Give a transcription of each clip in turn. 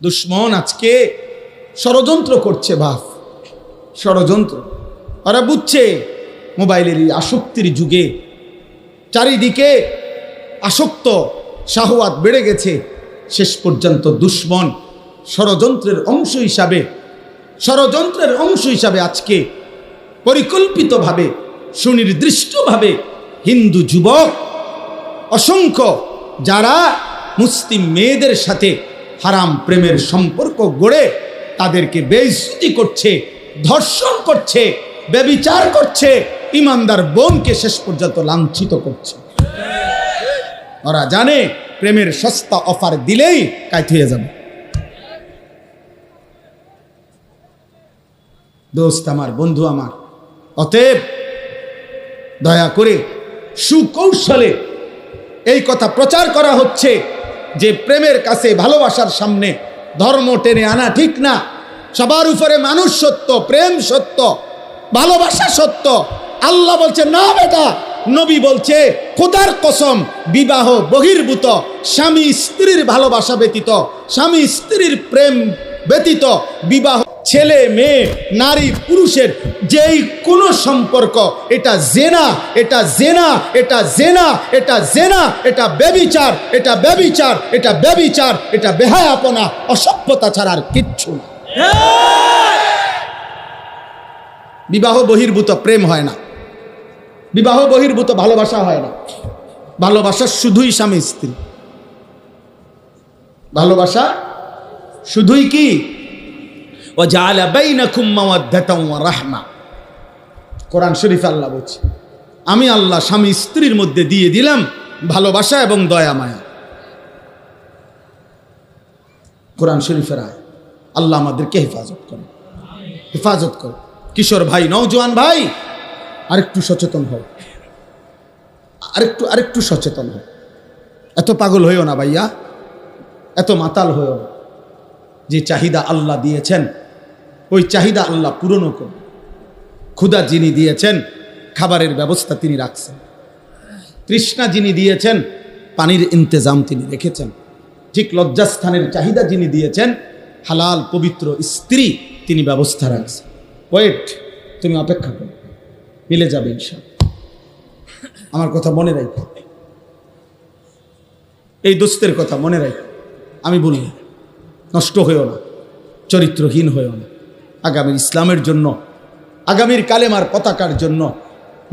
দুশ্মন আজকে ষড়যন্ত্র করছে, বাপ ষড়যন্ত্র। ওরা বুঝছে মোবাইলের আসক্তির যুগে চারিদিকে আসক্ত, শাহওয়াত বেড়ে গেছে। শেষ পর্যন্ত দুশ্মন ষড়যন্ত্রের অংশ হিসাবে আজকে পরিকল্পিতভাবে সুনির্দিষ্টভাবে হিন্দু যুবক অসংখ্য যারা মুসলিম মেয়েদের সাথে হারাম প্রেমের সম্পর্ক গড়ে তাদেরকে বেইজ্জতি করছে, ধর্ষণ করছে, ব্যভিচার করছে, ইমানদার বোনকে শেষ পর্যন্ত লাঞ্ছিত করছে। ওরা জানে প্রেমের সস্তা অফার দিলেই কাইট হয়ে যাবে। দোস্ত আমার, বন্ধু আমার, অতএব দয়া করে সুকৌশলে এই কথা প্রচার করা হচ্ছে যে প্রেমের কাছে, ভালোবাসার সামনে ধর্ম টেনে আনা ঠিক না। সবার উপরে মানুষ সত্য, প্রেম সত্য, ভালোবাসা সত্য। আল্লাহ বলছে না বেটা, নবী বলছে খোদার কসম, বিবাহ বহির্ভূত, স্বামী স্ত্রীর ভালোবাসা ব্যতীত, স্বামী স্ত্রীর প্রেম ব্যতীত বিবাহ, ছেলে মেয়ে, নারী পুরুষের যেই কোনো সম্পর্ক, এটা জেনা, এটা জেনা, এটা জেনা, এটা জেনা, এটা ব্যভিচার, এটা ব্যভিচার, এটা ব্যভিচার, এটা বেহায়াপনা, অসভ্যতা ছাড়া আর কিচ্ছু না। বিবাহ বহির্ভূত প্রেম হয় না, বিবাহ বহির্ভূত ভালোবাসা হয় না। ভালোবাসা শুধুই স্বামী স্ত্রী, ভালোবাসা শুধুই কি ওয়াজআলা বাইনাকুম মাওয়াদ্দাতাও ওয়া রাহমা। কোরআন শরীফে আল্লাহ বলছে আমি আল্লাহ স্বামী স্ত্রীর মধ্যে দিয়ে দিলাম ভালোবাসা এবং দয়া মায়া। কোরআন শরীফের আয়াত। আল্লাহ আমাদেরকে হেফাজত করে, হেফাজত করে। কিশোর ভাই, নওজোয়ান ভাই, আরেকটু সচেতন হও, আরেকটু সচেতন হও। এত পাগল হইও না ভাইয়া, এত মাতাল হইও না। যে চাহিদা আল্লাহ দিয়েছেন ওই চাহিদা আল্লাহ পূরণ করবে। ক্ষুধা যিনি দিয়েছেন খাবারের ব্যবস্থা তিনি রাখছেন, তৃষ্ণা যিনি দিয়েছেন পানির ইন্তজাম তিনি রেখেছেন। ঠিক লজ্জাস্থানের চাহিদা যিনি দিয়েছেন হালাল পবিত্র স্ত্রী তিনি ব্যবস্থা রাখছেন। ওয়েট, তুমি অপেক্ষা করো, মিলে যাবে ইনশাআল্লাহ। আমার কথা মনে রাখো, এই দোস্তের কথা মনে রাখো। আমি বলি নষ্ট হইও না, চরিত্রহীন হইও না। আগামীর ইসলামের জন্য, আগামীর কালেমার পতাকার জন্য,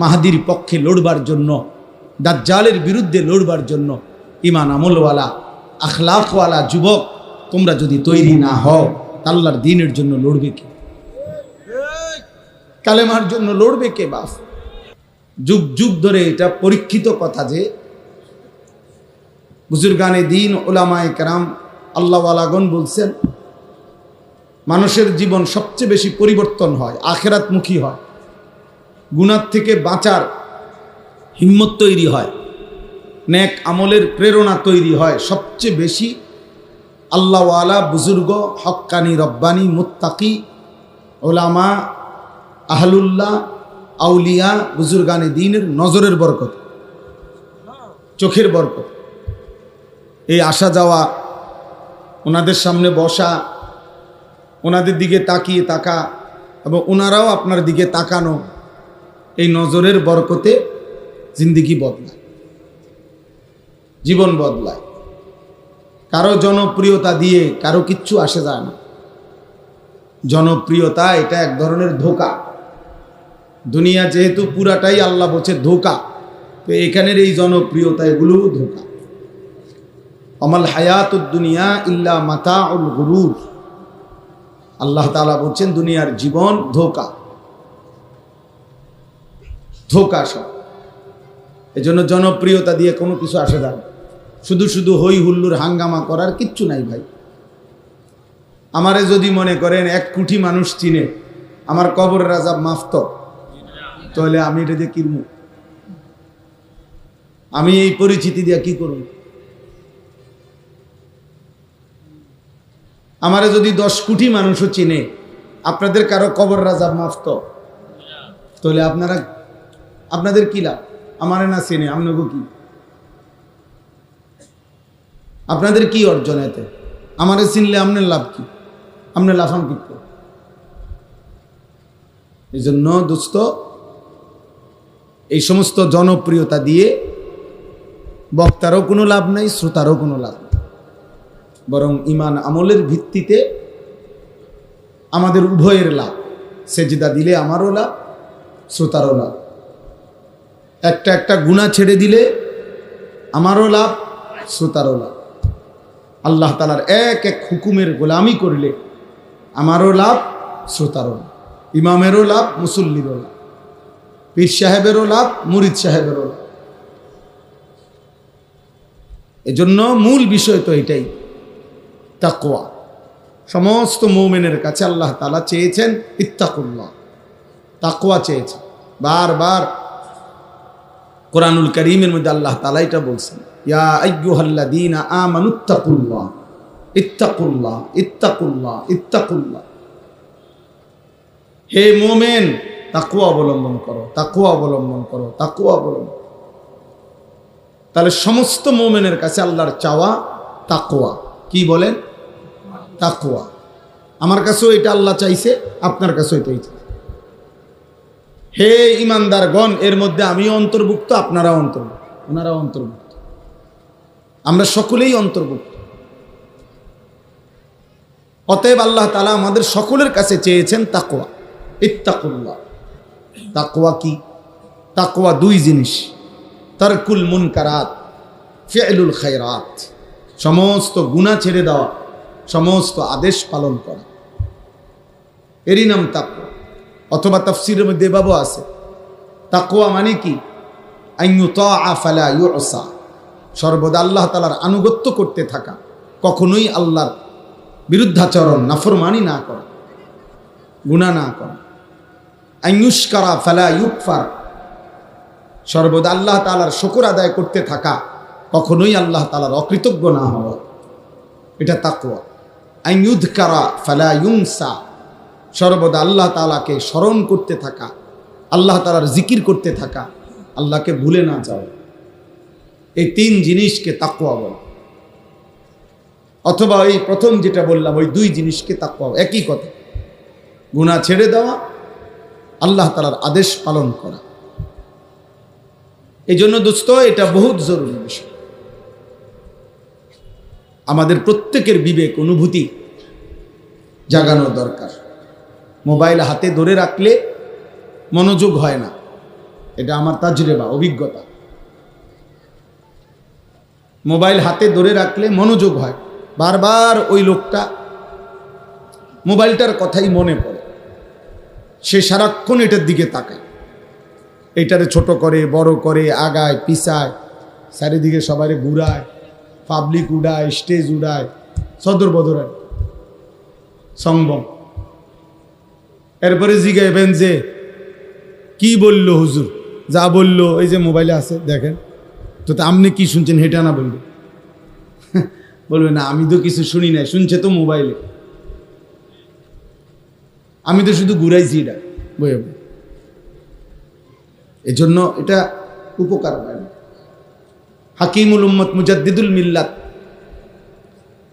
মাহাদির পক্ষে লড়বার জন্য, দাজ্জালের বিরুদ্ধে লড়বার জন্য ইমান আমলওয়ালা আখলাকওয়ালা যুবক তোমরা যদি তৈরি না হও, আল্লাহর দ্বীনের জন্য লড়বে কে? কালেমার জন্য লড়বে কে? বাস যুগ যুগ ধরে এটা পরীক্ষিত কথা যে বুজুর্গানে দ্বীন, উলামায়ে কেরাম, আল্লাহওয়ালাগণ বলছেন মানুষের জীবন সবচেয়ে বেশি পরিবর্তন হয়, আখিরাতমুখী হয়, গুনাহ থেকে বাঁচার হিম্মত তৈরি হয়, নেক আমলের প্রেরণা তৈরি হয় সবচেয়ে বেশি আল্লাহওয়ালা বুজুর্গ, হক্কানি, রব্বানি, মুত্তাকি, ওলামা, আহলুল্লাহ, আউলিয়া, বুজুর্গানে দ্বীনের নজরের বরকত, চোখের বরকত। এই আসা যাওয়া, ওনাদের সামনে বসা, ওনাদের দিকে তাকিয়ে থাকা এবং ওনারাও আপনার দিকে তাকানো, এই নজরের বরকতে জিন্দেগি বদলায়, জীবন বদলায়। কারো জনপ্রিয়তা দিয়ে কারো কিচ্ছু আসে যায় না। জনপ্রিয়তা এটা এক ধরনের ধোঁকা। দুনিয়া যেহেতু পুরাটাই আল্লাহ বলছে ধোঁকা, তো এখানের এই জনপ্রিয়তা এগুলো ধোঁকা। আমাল হায়াতুদ দুনিয়া ইল্লা মাতাউল গুরুর। আল্লাহ তাআলা বলছেন দুনিয়ার জীবন ধোঁকা, ধোঁকা সব। এজন্য জনপ্রিয়তা দিয়ে কোনো কিছু আসে যায় না। শুধু শুধু হই হুল্লুর হাঙ্গামা করার কিচ্ছু নাই ভাই। আমারে যদি মনে করেন 1 কোটি মানুষ চিনে, আমার কবরের আযাব মাফ তো, তাহলে আমি এটা দিয়ে কিনবো? আমি এই পরিচিতি দিয়ে কি করব? আমারে যদি 10 কোটি মানুষও চিনে, আপনাদের কারো কবরের আযাব মাফ তো, তাহলে আপনাদের কি লাভ? আমারে না চিনে আপনাকে কি, আপনাদের কি অর্জন এতে? আমারে চিনলে আপনার লাভ কি? আপনি লাফান কি? এই জন্য দোস্ত, এই সমস্ত জনপ্রিয়তা দিয়ে বক্তারও কোনো লাভ নাই, শ্রোতারও কোনো লাভ নেই। বরং ইমান আমলের ভিত্তিতে আমাদের উভয়ের লাভ। সেজদা দিলে আমারও লাভ, শ্রোতারও লাভ। একটা একটা গুনাহ ছেড়ে দিলে আমারও লাভ, শ্রোতারও লাভ। আল্লাহ তাআলার এক এক হুকুমের গোলামি করলে আমারও লাভ, শ্রোতারও লাভ। ইমামেরও লাভ, মুসল্লিরও লাভ। পীর সাহেবেরও লাভ, মুরিদ সাহেবেরও লাভ। এজন্য মূল বিষয় তো এটাই, তাকওয়া। সমস্ত মুমিনের কাছে আল্লাহ তাআলা চেয়েছেন ইত্তাকুল্লাহ, তাকওয়া চেয়েছেন। বারবার কোরআনুল কারীমের মধ্যে আল্লাহ তাআলা এটা বলছেন, ইয়া আইয়ুহাল্লাযীনা আমানুত্তাকুল্লাহ ইত্তাকুল্লাহ ইত্তাকুল্লাহ ইত্তাকুল্লাহ। হে মুমিন, তাকওয়া অবলম্বন করো, তাকওয়া অবলম্বন করো, তাকওয়া অবলম্বন। তাহলে সমস্ত মুমিনের কাছে আল্লাহর চাওয়া তাকওয়া। কি বলেন? তাকওয়া। আমার কাছেও এটা আল্লাহ চাইছে, আপনার কাছেও এটাই চাইছে। হে ইমানদারগণ, এর মধ্যে আমিও অন্তর্ভুক্ত, আপনারাও অন্তর্ভুক্ত, ওনারাও অন্তর্ভুক্ত, আমরা সকলেই অন্তর্ভুক্ত। অতএব আল্লাহ তাআলা আমাদের সকলের কাছে চেয়েছেন তাকওয়া, ইত্তাকুল্লাহ। তাকওয়া কি? তাকওয়া দুই জিনিস, তারকুল মুনকারাত, ফি'লুল খায়রাত। সমস্ত গুনাহ ছেড়ে দেওয়া, সমস্ত আদেশ পালন করা, এরই নাম তাকওয়া। অথবা তাফসীরের মধ্যে এভাবে আছে, তাকওয়া মানে কি? আইয়ুতাআ ফালা ইউসা, সর্বদা আল্লাহ তাআলার আনুগত্য করতে থাকা, কখনোই আল্লাহর বিরুদ্ধাচরণ, নাফরমানি না করা, গুনাহ না করা। আইয়ুশকারা ফালা ইউকফার, সর্বদা আল্লাহ তাআলার শুকর আদায় করতে থাকা, কখনোই আল্লাহ তাআলার অকৃতজ্ঞ না হওয়া, এটা তাকওয়া। আইয়ুযকারা ফালা ইউনসা, সর্বদা আল্লাহ তাআলাকে স্মরণ করতে থাকা, আল্লাহ তাআলার জিকির করতে থাকা, আল্লাহকে ভুলে না যাওয়া। এই তিন জিনিসকে তাকওয়া বলে। অথবা এই প্রথম যেটা বললাম, ওই দুই জিনিসকে তাকওয়া, একই কথা। গুনাহ ছেড়ে দেওয়া, আল্লাহ তাআলার আদেশ পালন করা। এই জন্য দোস্ত, এটা বহুত জরুরি বিষয়। আমাদের প্রত্যেকের বিবেক অনুভূতি জাগানো দরকার। মোবাইল হাতে ধরে রাখলে মনোযোগ হয় না, এটা আমার তাজরিবা, অভিজ্ঞতা। মোবাইল হাতে ধরে রাখলে মনোযোগ হয়, বারবার ওই লোকটা মোবাইলটার কথাই মনে পড়ে, সে সারাক্ষণ এটার দিকে তাকায়, এইটারে ছোট করে, বড় করে, আগায় পিছায়, চারিদিকে সবাই ঘুরায়, পাবলিক উড়ায়, স্টেজ উড়ায়, সদর বদরায় সংবম। এরপরে জিগাইবেন যে কি বলল হুজুর, যা বলল এই যে মোবাইলে আছে দেখেন তো, আপনি কি শুনছেন হেটা না বলবে? বলবে না, আমি তো কিছু শুনি নাই, শুনছে তো মোবাইলে, আমি তো শুধু ঘুরাইছি এটা বইয়ে। এজন্য এটা উপকার হয় না। হাকিমুল উম্মত মুজাদ্দিদুল মিল্লাত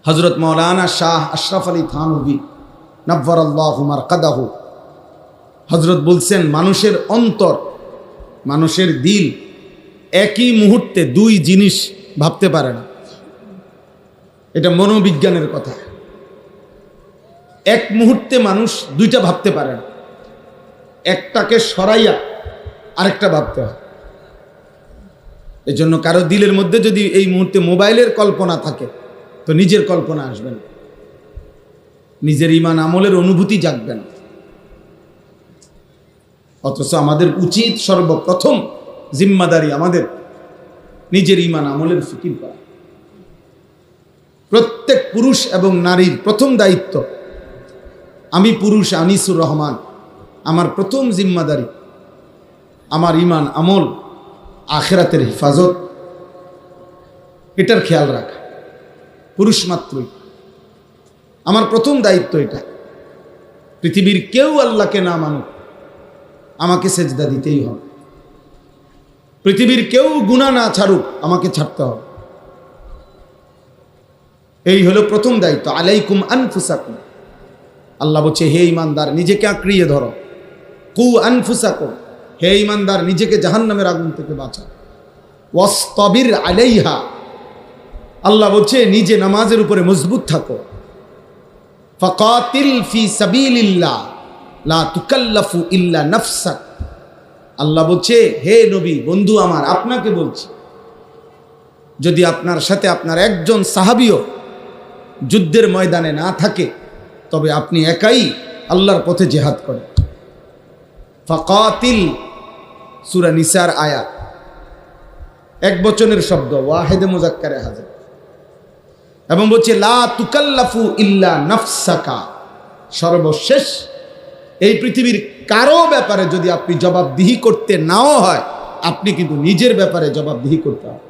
হযরত মাওলানা শাহ আশরাফ আলী থানভী নব্বরাল্লাহু মারকাদাহু, হযরত বলছেন, মানুষের অন্তর, মানুষের দিল একই মুহূর্তে দুই জিনিস ভাবতে পারে না। এটা মনোবিজ্ঞানের কথা। এক মুহূর্তে মানুষ দুইটা ভাবতে পারে না, একটাকে সরাইয়া আরেকটা ভাবতে হয়। এজন্য কারো দিলের মধ্যে যদি এই মুহূর্তে মোবাইলের কল্পনা থাকে, তো নিজের কল্পনা আসবে না, নিজের ঈমান আমলের অনুভূতি জাগবে না। অথচ আমাদের উচিত সর্বপ্রথম জিম্মাদারি আমাদের নিজের ঈমান আমলের ফিকির করা। প্রত্যেক পুরুষ এবং নারীর প্রথম দায়িত্ব, আমি পুরুষ আনিসুর রহমান, আমার প্রথম জিম্মাদারি আমার ঈমান আমল, আখিরাতের হেফাজত, এটার খেয়াল রাখা। পুরুষ মাত্রই আমার প্রথম দায়িত্ব এটা। পৃথিবীর কেউ আল্লাহকে না মানুক, আমাকে সেজদা দিতেই হবে। পৃথিবীর কেউ গুনাহ না ছাড়ুক, আমাকে ছাড়তে হবে। এই হলো প্রথম দায়িত্ব, আলাইকুম আনফুসাকুম। আল্লাহ বলছে, হে ঈমানদার নিজেকে আঁকড়িয়ে ধরো। কু আনফুসাকুম, হে ঈমানদার নিজেকে জাহান্নামের আগুন থেকে বাঁচাও। ওয়াসতাবির আলাইহা, আল্লাহ বলছে নিজে নামাজের উপরে মজবুত থাকো। ফাকাতিল ফি সাবিলিল্লাহ লা তুকাল্লাফু ইল্লা নাফসাক। আল্লাহ বলছে, হে নবী বন্ধু আমার, আপনাকে বলছি, যদি আপনার সাথে আপনার একজন সাহাবীও যুদ্ধের ময়দানে না থাকে, তবে আপনি একাই আল্লাহর পথে জিহাদ করেন। ফাকাতিল, সূরা নিসার আয়াত, এক বচনের শব্দ, ওয়াহিদে মুজাক্কারে হাজির, এবং বলছে লা তুকাল্লাফু ইল্লা নাফসাকা। সর্বশেষ এই পৃথিবীর কারো ব্যাপারে যদি আপনি জবাবদিহি করতে নাও হয়, আপনি কিন্তু নিজের ব্যাপারে জবাবদিহি করতে হবে।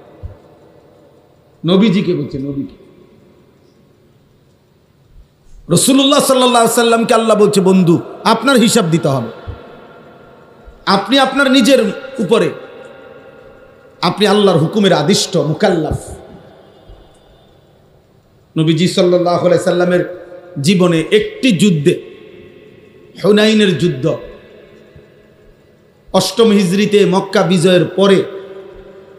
নবীজিকে বলছে, নবীকে, রাসূলুল্লাহ সাল্লাল্লাহু আলাইহি সাল্লামকে আল্লাহ বলছে, বন্ধু আপনার হিসাব দিতে হবে। আপনি আপনার নিজের উপরে, আপনি আল্লাহর হুকুমের আদিষ্ট মুকাল্লাফ। নবীজি সাল্লাল্লাহু আলাইহি সাল্লামের জীবনে একটি যুদ্ধে, হুনাইনের যুদ্ধ, ৮ম হিজরিতে মক্কা বিজয়ের পরে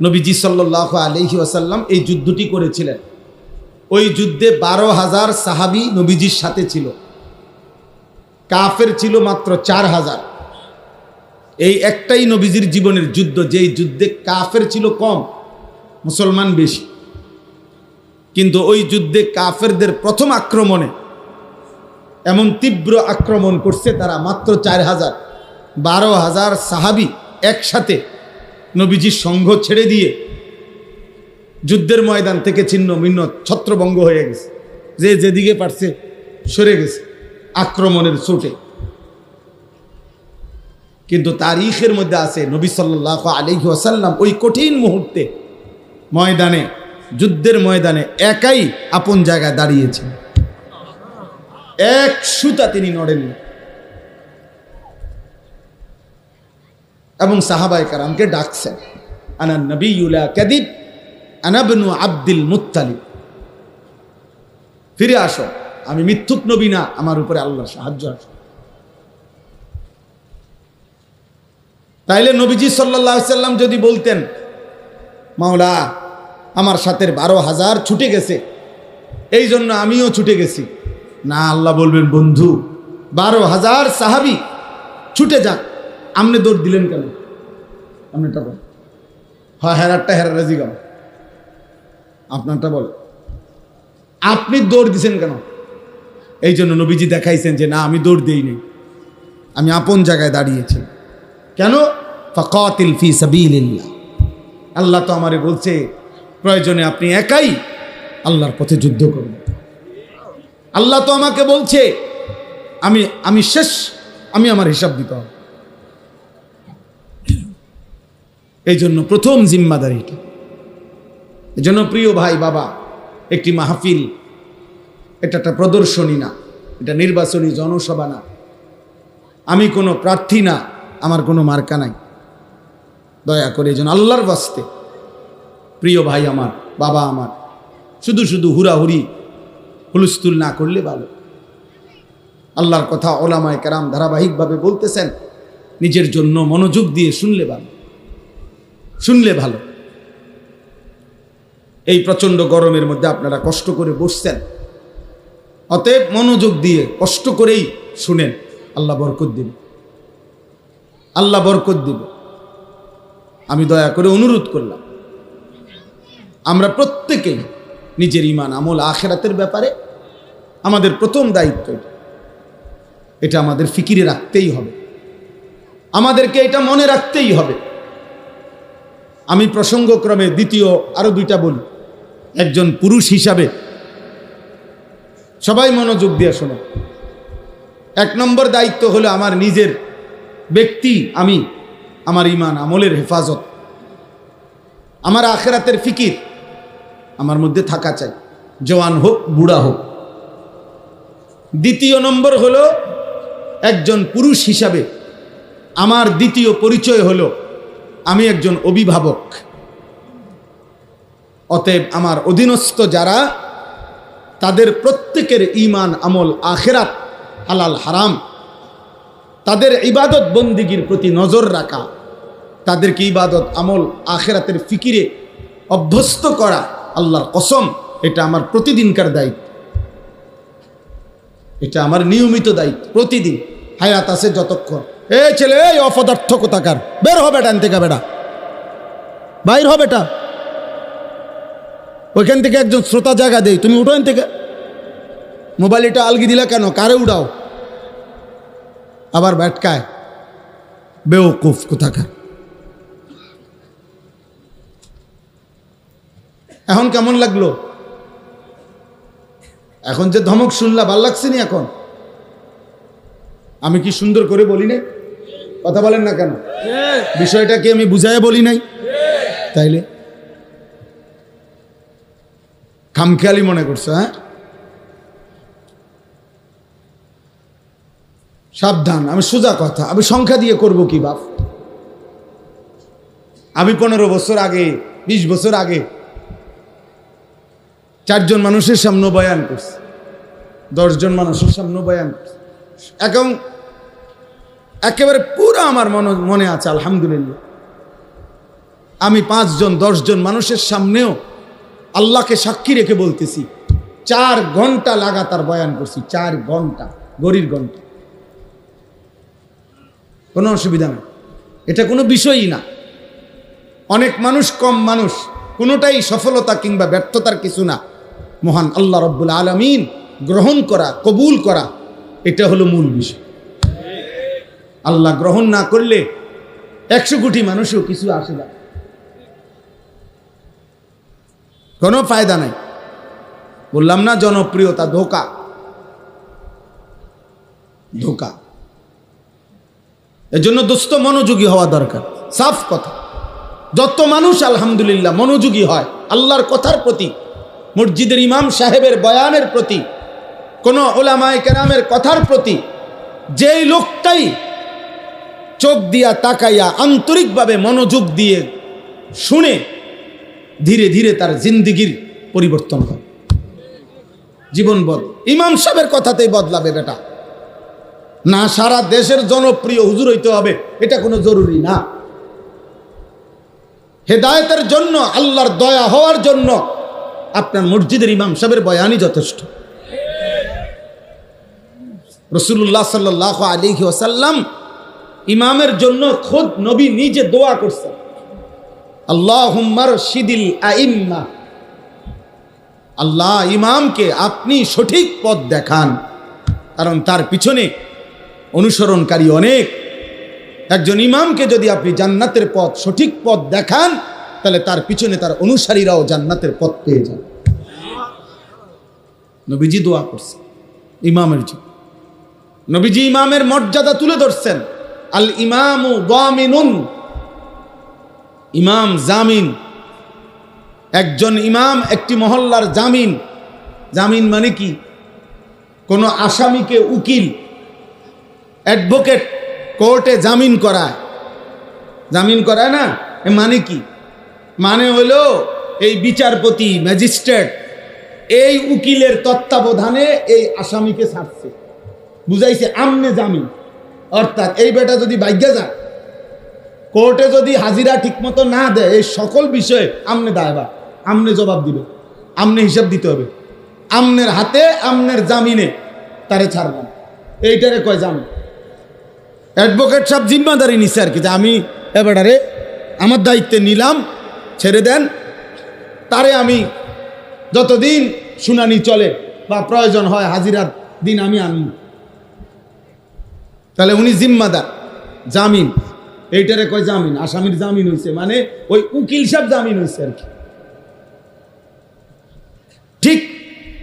নবীজি সাল্লাল্লাহু আলাইহি ওয়াসাল্লাম এই যুদ্ধটি করেছিলেন। ওই যুদ্ধে ১২,০০০ সাহাবী নবীজির সাথে ছিল, কাফের ছিল মাত্র ৪,০০০। এই একটাই নবীজির জীবনের যুদ্ধ, যেই যুদ্ধে কাফের ছিল কম, মুসলমান বেশি। কিন্তু ওই যুদ্ধে কাফেরদের প্রথম আক্রমণে এমন তীব্র আক্রমণ করছে তারা, মাত্র ৪,০০০। ১২,০০০ সাহাবী একসাথে নবীজির সঙ্গ ছেড়ে দিয়ে যুদ্ধের ময়দান থেকে ছিন্ন ভিন্ন ছত্রভঙ্গ হয়ে গেছে, যে যেদিকে পারছে সরে গেছে আক্রমণের চোটে। কিন্তু তারিখের মধ্যে আছে নবী সাল্লাল্লাহু আলাইহি ওয়াসাল্লাম ওই কঠিন মুহূর্তে ময়দানে, যুদ্ধের ময়দানে একাই আপন জায়গায় দাঁড়িয়েছেন, এক সুতা তিনি নড়েননি, এবং সাহাবায়ে কেরামকে ডাকছেন, আনা নবিয়্যু লা কাযিব আনা ইবনু আব্দুল মুত্তালিব, ফিরে আসো, আমি মিথ্যুক নবী না, আমার উপরে আল্লাহর সাহায্য আছে। তাইলে নবীজি সাল্লাল্লাহু আলাইহি সাল্লাম যদি বলতেন, মাওলা আমার সাথে ১২,০০০ ছুটে গেছে, এই জন্য আমিও ছুটে গেছি, না, আল্লাহ বলবেন, বন্ধু ১২,০০০ সাহাবী ছুটে যাক, আপনি দৌড় দিলেন কেন? আপনারটা বল, হ্যাঁ হেরারটা হেরার রাজি গাম, আপনারটা বল, আপনি দৌড় দিছেন কেন? এই জন্য নবীজি দেখাইছেন যে না, আমি দৌড় দেইনি, আমি আপন জায়গায় দাঁড়িয়েছি। কেন? ফাকাতিল ফি সাবিলিল্লাহ, আল্লাহ তো আমারে বলছে প্রয়োজনে আপনি একাই আল্লাহর পথে যুদ্ধ করবেন। আল্লাহ তো আমাকে বলছে আমি শেষ, আমি আমার হিসাব দিতে হবে। এই জন্য প্রথম জিম্মাদারিটা। এই জন্য প্রিয় ভাই বাবা, একটি মাহফিল এটা একটা প্রদর্শনী না, এটা নির্বাচনী জনসভা না, আমি কোনো প্রার্থী না, আমার কোনো মার্কা নাই। দয়া করে এই জন্য আল্লাহর বাস্তে প্রিয় ভাই আমার, বাবা আমার, শুধু শুধু হুড়াহুড়ি হুলস্থুল না করলে ভালো। আল্লাহর কথা ওলামায়ে কেরাম ধারাবাহিকভাবে বলতেছেন, নিজের জন্য মনোযোগ দিয়ে শুনলে ভালো, শুনলে ভালো। এই প্রচণ্ড গরমের মধ্যে আপনারা কষ্ট করে বসছেন, অতএব মনোযোগ দিয়ে কষ্ট করেই শুনেন, আল্লাহ বরকত দিবে, আল্লাহ বরকত দিবে। আমি দয়া করে অনুরোধ করলাম, আমরা প্রত্যেকেই নিজের ঈমান আমল আখিরাতের ব্যাপারে আমাদের প্রথম দায়িত্ব, এটা আমাদের ফিকিরে রাখতেই হবে, আমাদেরকে এটা মনে রাখতেই হবে। আমি প্রসঙ্গক্রমে দ্বিতীয় আরো দুইটা বলি। একজন পুরুষ হিসাবে সবাই মনোযোগ দিয়ে শোনো। ১ নম্বর দায়িত্ব হলো আমার নিজের ব্যক্তি, আমি আমার ঈমান আমলের হেফাজত, আমার আখিরাতের ফিকির আমার মধ্যে থাকা চাই, জওয়ান হোক বুড়া হোক। দ্বিতীয় নম্বর হলো একজন পুরুষ হিসাবে আমার দ্বিতীয় পরিচয় হলো আমি একজন অভিভাবক। অতএব আমার অধীনস্থ যারা তাদের প্রত্যেকের ঈমান, আমল, আখিরাত, হালাল হারাম, তাদের ইবাদত বন্দিগির প্রতি নজর রাখা, তাদেরকে ইবাদত, আমল, আখিরাতের ফিকিরে অভ্যস্ত করা, আল্লাহর কসম এটা আমার প্রতিদিনকার দায়িত্ব, এটা আমার নিয়মিত দায়িত্ব। প্রতিদিন হায়াত আছে যতক্ষণ। এই ছেলে, এই অপদার্থ কোথাকার, বের হবে ডান থেকে, বেটা বাইর হবে, এটা ওইখান থেকে একজন শ্রোতা জায়গা দেই, তুমি উঠো থেকে। মোবাইল এটা আলগি দিলা কেন, কারে উড়াও? আবার ব্যাটকায়, বেওকুফ কোথাকার। এখন কেমন লাগলো? এখন যে ধমক শুনলা ভাল লাগছে নি? এখন আমি কি সুন্দর করে বলি নাই? কথা বলেন না কেন? বিষয়টা কি আমি বুঝায় বলি নাই? তাইলে খামখেয়ালি মনে করছো? হ্যাঁ, সাবধান। আমি সোজা কথা, আমি সংখ্যা দিয়ে করব কি বাপ? আমি 15 বছর আগে, 20 বছর আগে 4 জন মানুষের সামনে বয়ান করছি, 10 জন মানুষের সামনে বয়ান করছি। এখন একেবারে পুরো আমার মনে আছে, আলহামদুলিল্লাহ। আমি 5 জন 10 জন মানুষের সামনেও আল্লাহকে সাক্ষী রেখে বলতেছি, 4 ঘন্টা লাগাতার বয়ান করছি। 4 ঘন্টা, গড়ির ঘন্টা। কোনো অসুবিধা নেই, এটা কোনো বিষয়ই না। অনেক মানুষ, কম মানুষ, কোনোটাই সফলতা কিংবা ব্যর্থতার কিছু না। মহান আল্লাহ রব্বুল আলামিন গ্রহণ করা, কবুল করা, এটা হলো মূল বিষয়। আল্লাহ গ্রহণ না করলে 100 কোটি মানুষও কিছু আসে না, কোনো ফায়দা নাই। বললাম না, জনপ্রিয়তা ধোঁকা, ধোঁকা। এজন্য দোস্ত মনোযোগী হওয়া দরকার। সাফ কথা, যত মানুষ আলহামদুলিল্লাহ মনোযোগী হয় আল্লাহর কথার প্রতি, মসজিদের ইমাম সাহেবের বয়ানের প্রতি, কোন উলামায়ে কেরামের কথার প্রতি, যেই লোকটাই চোখ দিয়া তাকাইয়া আন্তরিকভাবে মনোযোগ দিয়ে শুনে, ধীরে ধীরে তার জিন্দিগির পরিবর্তন হয়, জীবন ইমাম সাহেবের কথাতেই বদলাবে বেটা। না সারা দেশের জনপ্রিয় হুজুর হইতে হবে এটা কোনো জরুরি না। হেদায়েতের জন্য, আল্লাহর দয়া হওয়ার জন্য আপনার মসজিদের ইমাম সাহেবের বয়ানই যথেষ্ট। রাসূলুল্লাহ সাল্লাল্লাহু আলাইহি ওয়াসাল্লাম ইমামের জন্য খুদ নবী নিজে দোয়া করছেন, আল্লাহুম্মা রশিদিল আইম্মা, আল্লাহ ইমামকে আপনি সঠিক পথ দেখান, কারণ তার পিছনে অনুসরণকারী অনেক। একজন ইমামকে যদি আপনি জান্নাতের পথ, সঠিক পথ দেখান, তাহলে তার পিছনে তার অনুসারীরাও জান্নাতের পথ পেয়ে যাবে। নবীজি দোয়া করছেন ইমামের জন্য। নবীজি ইমামের মর্যাদা তুলে ধরছেন, আল ইমামু দামিনুন, ইমাম জামিন। একজন ইমাম একটি মহল্লার জামিন। জামিন মানে কি? কোন আসামিকে উকিল, অ্যাডভোকেট কোর্টে জামিন করায়, জামিন করায় না, মানে কি? মানে হলো এই বিচারপতি, ম্যাজিস্ট্রেট এই উকিলের তত্ত্বাবধানে এই আসামিকে ছাড়ছে, বুঝাইছে আমনে জামিন। অর্থাৎ এই বেটা যদি বাইজ্ঞা যায়, কোর্টে যদি হাজিরা ঠিকমতো না দেয়, এই সকল বিষয়ে আমনে দায়বা, আমনে জবাব দিবে, আমনে হিসাব দিতে হবে, আমনের হাতে, আমনের জামিনে তারে ছাড়বেন, এইটারে কয় জামিন। অ্যাডভোকেট সব জিম্মাদারি নিছে আর কি, যে আমি এবারে আমার দায়িত্বে নিলাম, ছেড়ে দেন তারে, আমি যতদিন শুনানি চলে বা প্রয়োজন হয় হাজিরার দিন আমি আনব। তাহলে উনি জিম্মাদার, জামিন, এইটারে কয় জামিন। আসামির জামিন হয়েছে মানে ওই উকিল সাহেব জামিন হয়েছে আর কি। ঠিক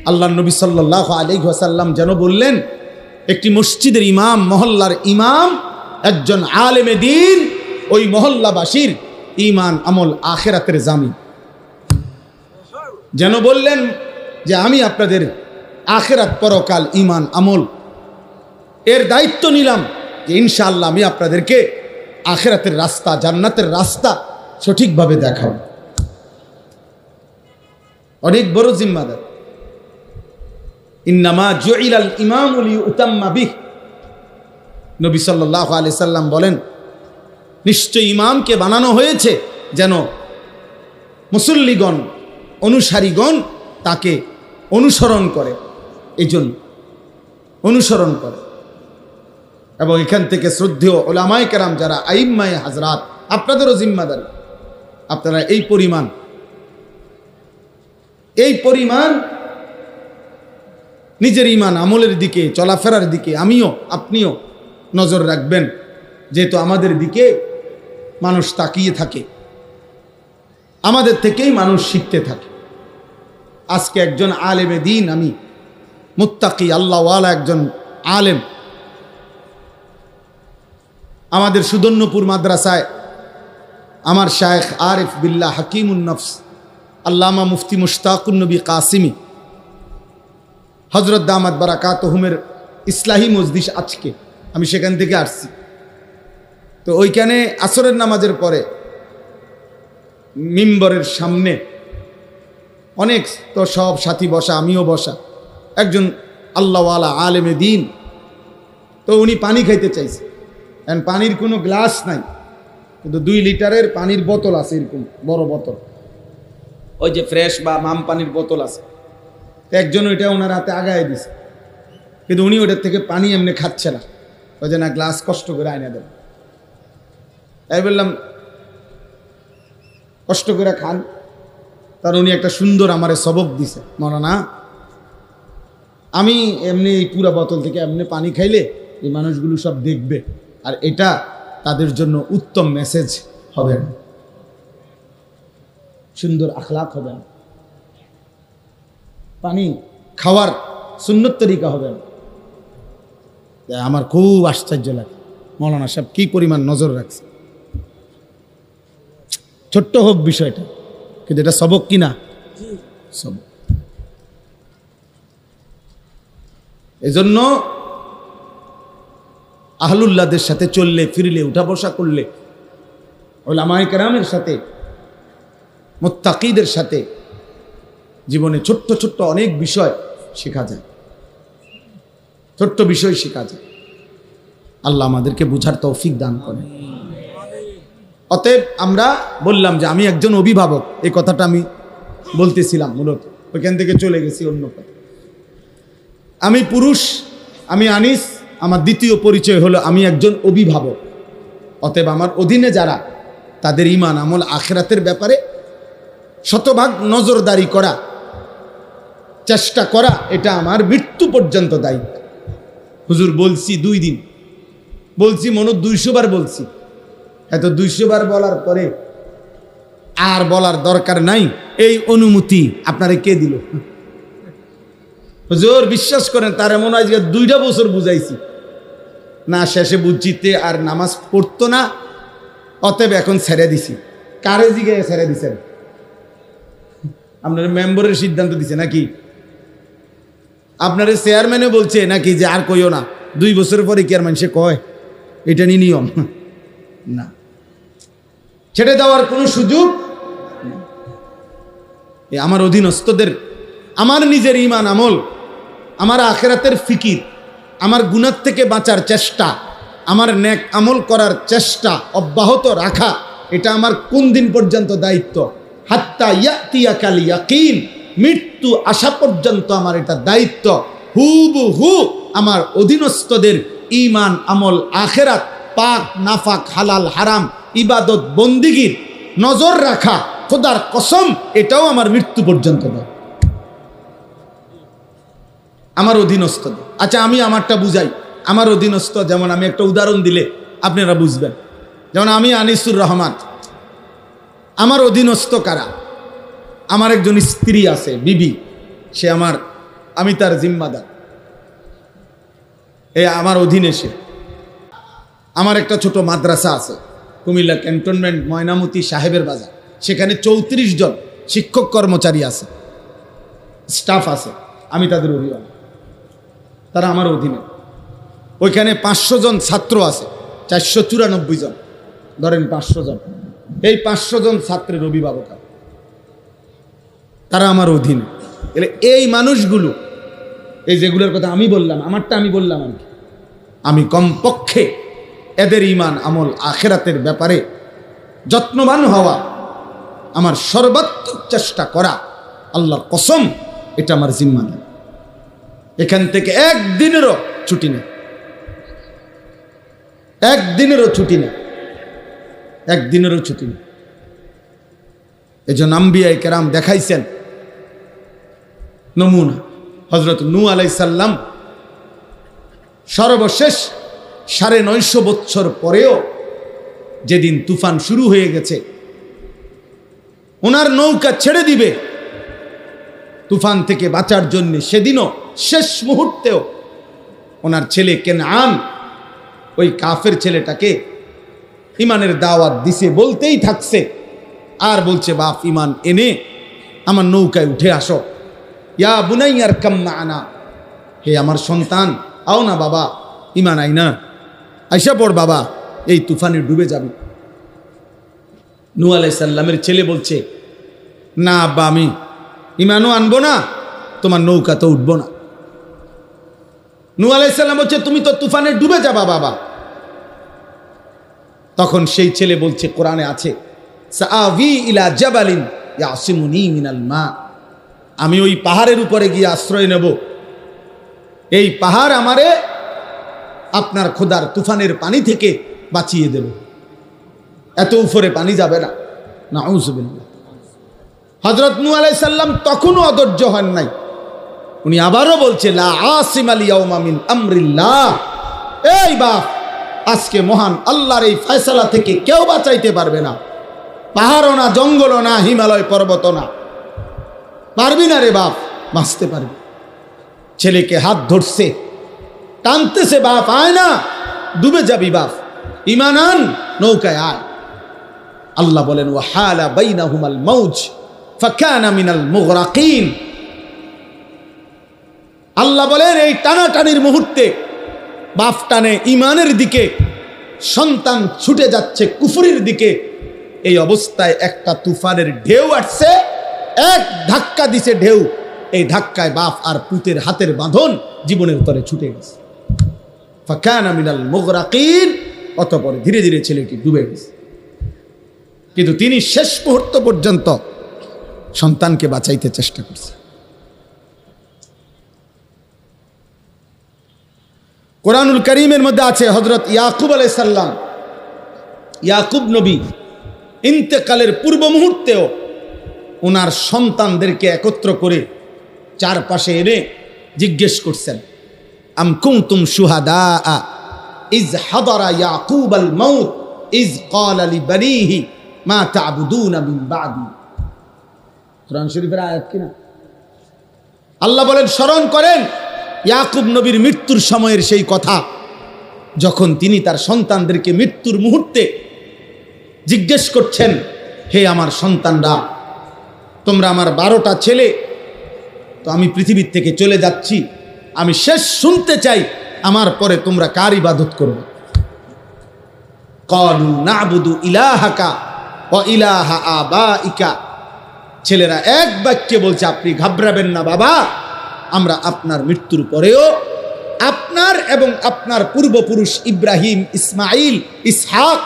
আল্লাহর নবী সাল্লাল্লাহু আলাইহি ওয়াসাল্লাম যেন বললেন, একটি মসজিদের ইমাম, মহল্লার ইমাম, একজন আলেমে দ্বীন, ওই মহল্লাবাসীর ঈমান, আমল, আখিরাতের জামিন। যেন বললেন যে আমি আপনাদের আখিরাত, পরকাল, ঈমান, আমল এর দায়িত্ব নিলাম, যে ইনশাআল্লাহ আমি আপনাদেরকে আখিরাতের রাস্তা, জান্নাতের রাস্তা সঠিকভাবে দেখাবো। অনেক বড় জিম্মাদার। ইন্নামা জুইলাল ইমামু লিউতাম্মা বিহি। নবী সাল্লাল্লাহু আলাইহি সাল্লাম বলেন, নিশ্চয় ইমামকে বানানো হয়েছে যেন মুসল্লিগণ, অনুসারীগণ তাকে অনুসরণ করে, এই জন্য অনুসরণ করে। এবং এখান থেকে শ্রদ্ধেয় উলামায়ে কেরাম যারা আইম্মায়ে হাজরাত, আপনাদেরও জিম্মাদারি, আপনারা এই পরিমাণ নিজের ঈমান আমলের দিকে, চলাফেরার দিকে আমিও আপনিও নজর রাখবেন, যেহেতু আমাদের দিকে মানুষ তাকিয়ে থাকে, আমাদের থেকেই মানুষ শিখতে থাকে। আজকে একজন আলেমে দ্বীন, আমি মুত্তাকি আল্লাহওয়ালা একজন আলেম, আমাদের সুদন্যপুর মাদ্রাসায় আমার শায়েখ আরিফ বিল্লাহ হাকিমুন নফস আল্লামা মুফতি মুশতাকুন নবী কাসিমি হযরত দামাত বারাকাতুহুমের ইসলাহি মজলিস, আজকে আমি সেখান থেকে আসছি। তো ওইখানে আসরের নামাজের পরে মিম্বরের সামনে অনেক তো সব সাথী বসা, আমিও বসা, একজন আল্লাহওয়ালা আলেমে দ্বীন। তো উনি পানি খাইতে চাইছে, এখন পানির কোনো গ্লাস নাই, কিন্তু 2 লিটারের পানির বোতল আছে, এরকম বড় বোতল, ওই যে ফ্রেশ বা মাম পানির বোতল আছে। একজন ওইটা ওনার হাতে আগায় দিছে, কিন্তু উনি ওইটার থেকে পানি এমনি খাচ্ছে না, ওই যে না গ্লাস কষ্ট করে আইনা দেন। তাই বললাম কষ্ট করে খান। তার উনি একটা সুন্দর আমারে সবক দিছে, মাওলানা আমি এমনি এই পুরা বোতল থেকে এমনি পানি খাইলে এই মানুষগুলো সব দেখবে, আর এটা তাদের জন্য উত্তম মেসেজ হবে না, সুন্দর আখলাক হবে না, পানি খাওয়ার সুন্নত তরিকা হবে না। আমার খুব আশ্চর্য লাগে, মাওলানা সাহেব কি পরিমাণ নজর রাখছে। ছোট্ট হোক বিষয়টা, কিন্তু এটা সবক কিনা, সবক। এজন্য আহলুল্লাহদের সাথে চললে ফিরলে, উঠা বসা করলে, উলামায়ে কেরামের সাথে, মুত্তাকিদের সাথে জীবনে ছোট্ট ছোট্ট অনেক বিষয় শেখা যায়, ছোট্ট বিষয় শেখা যায়। আল্লাহ আমাদেরকে বুঝার তৌফিক দান করেন। অতএব আমরা বললাম যে আমি একজন অভিভাবক, এই কথাটা আমি বলতেছিলাম, মূলত ওইখান থেকে চলে গেছি অন্য কথা। আমি পুরুষ, আমি আনিস, আমার দ্বিতীয় পরিচয় হলো আমি একজন অভিভাবক। অতএব আমার অধীনে যারা, তাদের ঈমান আমল আখিরাতের ব্যাপারে শতভাগ নজরদারি করা, চেষ্টা করা, এটা আমার মৃত্যু পর্যন্ত দায়িত্ব। হুজুর বলছি 2 দিন, বলছি মনে 200 বার বলছি, এত 200 বার বলার পরে আর বলার দরকার নাই, এই অনুমতি আপনারে কে দিল? হুজুর বিশ্বাস করেন, তার এমন আজকে 2টা বছর বুঝাইছি না, শেষে বুঝছিতে আর নামাজ পড়তো না। অতএব এখন ছেড়ে দিছি। কারে জিগে ছেড়ে দিছেন? আপনার মেম্বারের সিদ্ধান্ত দিছে নাকি? আপনার চেয়ারম্যানে বলছে নাকি যে আর কইও না? 2 বছর পরে কি আর মানুষে কয় এটা নিয়ম? না, ছেড়ে দেওয়ার কোনো সুযোগ। আমার অধীনস্থদের, আমার নিজের ঈমান আমল, আমার আখিরাতের ফিকির, আমার গুনাহ থেকে বাঁচার চেষ্টা, আমার নেক আমল করার চেষ্টা অব্যাহত রাখা, এটা আমার কোন দিন পর্যন্ত দায়িত্ব? হাত্তা ইয়াতিয়াকাল ইয়াকিন, মৃত্যু আসা পর্যন্ত আমার এটা দায়িত্ব। হুবহু আমার অধীনস্থদের ঈমান আমল আখিরাত, পাক নাফাক, হালাল হারাম, ইবাদত বন্দিগির নজর রাখা, খোদার কসম এটাও আমার মৃত্যু পর্যন্ত দাও, আমার অধীনস্থ। আচ্ছা আমি আমারটা বুঝাই। আমার অধীনস্থ, যেমন আমি একটা উদাহরণ দিলে আপনারা বুঝবেন। যেমন আমি আনিসুর রহমান, আমার অধীনস্থ কারা? আমার একজন স্ত্রী আছে, বিবি, সে আমি তার জিম্মাদার, আমার অধীনে সে। আমার একটা ছোট মাদ্রাসা আছে কুমিল্লা ক্যান্টনমেন্ট ময়নামতি সাহেবের বাজার, সেখানে 34 জন শিক্ষক কর্মচারী আছে, স্টাফ আছে, আমি তাদের অভিভাবক, তারা আমার অধীনে। ওইখানে 500 জন ছাত্র আছে, 494 জন, ধরেন 500 জন, এই 500 জন ছাত্রের অভিভাবক, তারা আমার অধীনে। এই মানুষগুলো এই যেগুলোর কথা আমি বললাম, আমারটা আমি বললাম আর কি। আমি কমপক্ষে এদের ঈমান আমল আখিরাতের ব্যাপারে যত্নবান হওয়া, আমার সর্বাত্মক চেষ্টা করা, আল্লাহর কসম এটা আমার জিম্মাদারি। এখান থেকে একদিনেরও ছুটি নেই, একদিনেরও ছুটি নেই, একদিনেরও ছুটি নেই। এই জন্য আম্বিয়ায়ে কেরাম দেখাইছেন নমুনা। হযরত নূহ আলাইহিস সালাম সর্বশেষ 950 বছর পরেও যেদিন তুফান শুরু হয়ে গেছে, ওনার নৌকা ছেড়ে দিবে তুফান থেকে বাঁচার জন্য, সেদিনও শেষ মুহূর্তেও ওনার ছেলে কেনআন ওই কাফের ছেলেটাকে ইমানের দাওয়াত দিছে, বলতেই থাকছে আর বলছে, বাপ ইমান এনে আমার নৌকায় উঠে আসো। ইয়া বুনাইয়া আরকাম মা'ানা, হে আমার সন্তান আও না বাবা, ইমান আই না, আইসা পড় বাবা, এই তুফানে ডুবে যাবে। নূহ আলাইহিস সালামের ছেলে বলছে, না আব্বা, আমি ইমানও আনবো না, তোমার নৌকা তো উঠবো না। নূহ আলাইহিস সালাম বলছে, তুমি তো তুফানে ডুবে যাবা বাবা। তখন সেই ছেলে বলছে, কোরআনে আছে, সাআবি ইলা জাবালিন ইয়াসিমুনি মিনাল মা, আমি ওই পাহাড়ের উপরে গিয়ে আশ্রয় নেব, এই পাহাড় আমারে আপনার খোদার তুফানের পানি থেকে বাঁচিয়ে দেব, এত উপরে পানি যাবে না। নাউযুবিল্লাহ। হযরত নূহ আলাইহিস সালাম তখনও অধৈর্য হন নাই, উনি আবারও বলছে, লা আসিমাল ইয়াউমা মিন আমরিল্লাহ, এই বাপ, আজকে মহান আল্লাহর এই ফয়সালা থেকে কেউ বাঁচাইতে পারবে না। পাহাড়ও না, জঙ্গলও না, হিমালয় পর্বত না, পারবি না রে বাপ, বাঁচতে পারবি। ছেলেকে হাত ধরছে, টানতেছে, বাপ আয় না, ডুবে যাবি বাপ, ঈমান আন, নৌকায় আয়। আল্লাহ বলেন, ওয়াহালা বাইনাহুমাল মাউজ ফাকানা মিনাল মুগরাকিন। আল্লাহ বলেন, এই টানাটানির মুহূর্তে বাপ টানে ঈমানের দিকে, সন্তান ছুটে যাচ্ছে কুফরির দিকে। এই অবস্থায় একটা তুফানের ঢেউ আসছে, এক ধাক্কা দিছে ঢেউ, এই ধাক্কায় বাপ আর পুতের হাতের বাঁধন জীবনের তরে ছুটে গেছে। ফাকানা মিনাল মুগরাকিন, অতঃপর ধীরে ধীরে ছেলেটি ডুবে গেছে। কিন্তু তিনি শেষ মুহূর্ত পর্যন্ত সন্তানকে বাঁচাইতে চেষ্টা করছে। কোরআনুল কারীমের মধ্যে আছে, হযরত ইয়াকুব আলাইহিস সালাম, ইয়াকুব নবী ইন্তেকালের পূর্ব মুহূর্তেও ওনার সন্তানদেরকে একত্র করে চারপাশে এনে জিজ্ঞেস করছেন, আম কুনতুম শুহাদা is হাদারা Yakub Al Maut is ক্বালা লিবানিহি মা তা'বুদুনা মিন বা'দি। কোরআন শরীফের আয়াত কিনা? আল্লাহ বলেন, স্মরণ করেন ইয়াকুব নবীর মৃত্যুর সময়ের সেই কথা, যখন তিনি তার সন্তানদেরকে মৃত্যুর মুহূর্তে জিজ্ঞেস করছেন, হে আমার সন্তানরা, তোমরা আমার 12টা ছেলে, তো আমি পৃথিবীর থেকে চলে যাচ্ছি, আমি শেষ শুনতে চাই আমার পরে তোমরা কার ইবাদত করবে? ক্বালু না'বুদু ইলাহাকা ওয়া ইলাহা আবাইকা। ছেলেরা এক বাক্যে বলছে, আপনি ঘাবড়াবেন না বাবা, আমরা আপনার মৃত্যুর পরেও আপনার এবং আপনার পূর্বপুরুষ ইব্রাহিম, ইসমাইল, ইসহাক,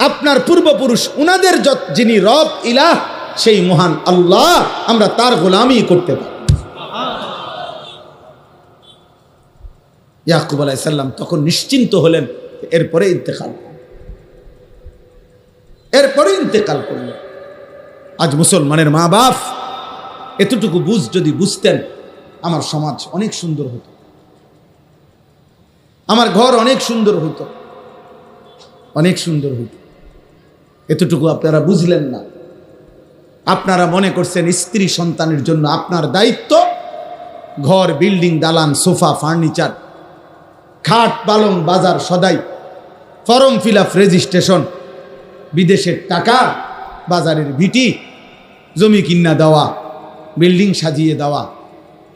আপনার পূর্বপুরুষ উনাদের যিনি রব ইলাহ, সেই মহান আল্লাহ, আমরা তার গোলামি করতে পারি। ইয়াকুব আলাইহিস সালাম তখন নিশ্চিন্ত হলেন, এরপরে ইন্তেকাল করলেন। আজ মুসলমানের মা বাপ এতটুকু যদি বুঝতেন, আমার সমাজ অনেক সুন্দর হতো, আমার ঘর অনেক সুন্দর হতো, অনেক সুন্দর হতো। এতটুকু আপনারা বুঝলেন না। আপনারা মনে করছেন স্ত্রী সন্তানের জন্য আপনার দায়িত্ব ঘর, বিল্ডিং, দালান, সোফা, ফার্নিচার, খাট, পালং, বাজার, সদাই, ফর্ম ফিল আপ, রেজিস্ট্রেশন, বিদেশের টাকা, বাজারের ভিটি, জমি কিনা দেওয়া, বিল্ডিং সাজিয়ে দেওয়া,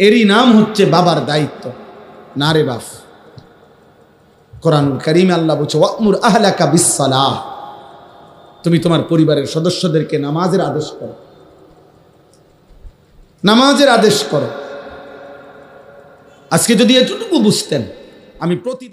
এরই নাম হচ্ছে বাবার দায়িত্ব। না রে বাপ, কোরআনুল কারীমে আল্লাহ বলছে, ওয়া'মুর আহলাকা বিস-সালাহ, তুমি তোমার পরিবারের সদস্যদেরকে নামাজের আদেশ করো, নামাজের আদেশ করো। আজকে যদি এতটুকু বুঝতেন, আমি প্রতিদিন